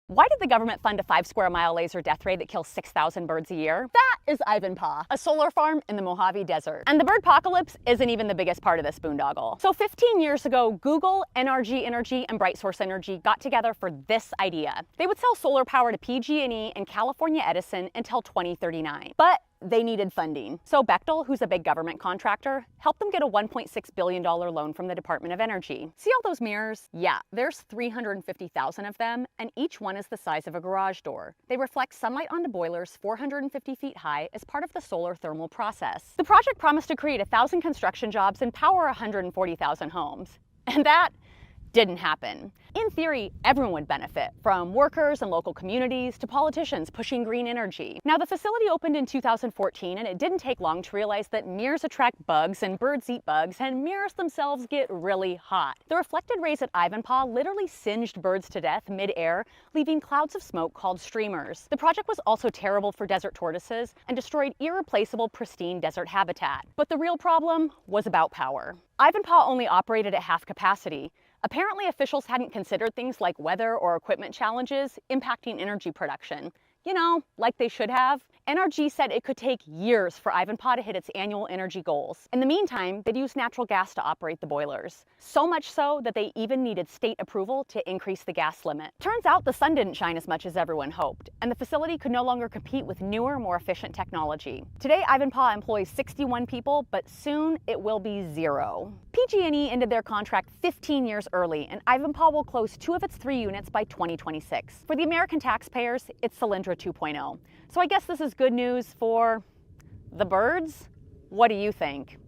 Why did the government fund a 5-square-mile laser death ray that kills 6,000 birds a year? That is Ivanpah, a solar farm in the Moehave Desert. And the birdpocalypse isn't even the biggest part of this boondoggle. So 15 years ago, Google, NRG Energy, and BrightSource Energy got together for this idea. They would sell solar power to PG&E and California Edison until 2039. But they needed funding. So Bechtel, who's a big government contractor, helped them get a $1.6 billion loan from the Department of Energy. See all those mirrors? Yeah, there's 350,000 of them, and each one is the size of a garage door. They reflect sunlight onto boilers 450 feet high as part of the solar thermal process. The project promised to create 1,000 construction jobs and power 140,000 homes. And that didn't happen. In theory, everyone would benefit, from workers and local communities to politicians pushing green energy. Now, the facility opened in 2014, and it didn't take long to realize that mirrors attract bugs and birds eat bugs, and mirrors themselves get really hot. The reflected rays at Ivanpah literally singed birds to death mid-air, leaving clouds of smoke called streamers. The project was also terrible for desert tortoises and destroyed irreplaceable, pristine desert habitat. But the real problem was about power. Ivanpah only operated at half capacity. Apparently, officials hadn't considered things like weather or equipment challenges impacting energy production. You know, like they should have. NRG said it could take years for Ivanpah to hit its annual energy goals. In the meantime, they'd use natural gas to operate the boilers. So much so that they even needed state approval to increase the gas limit. Turns out the sun didn't shine as much as everyone hoped, and the facility could no longer compete with newer, more efficient technology. Today, Ivanpah employs 61 people, but soon it will be 0. PG&E ended their contract 15 years early, and Ivanpah will close 2 of its 3 units by 2026. For the American taxpayers, it's Cylindra 2.0. So I guess this is good news for the birds? What do you think?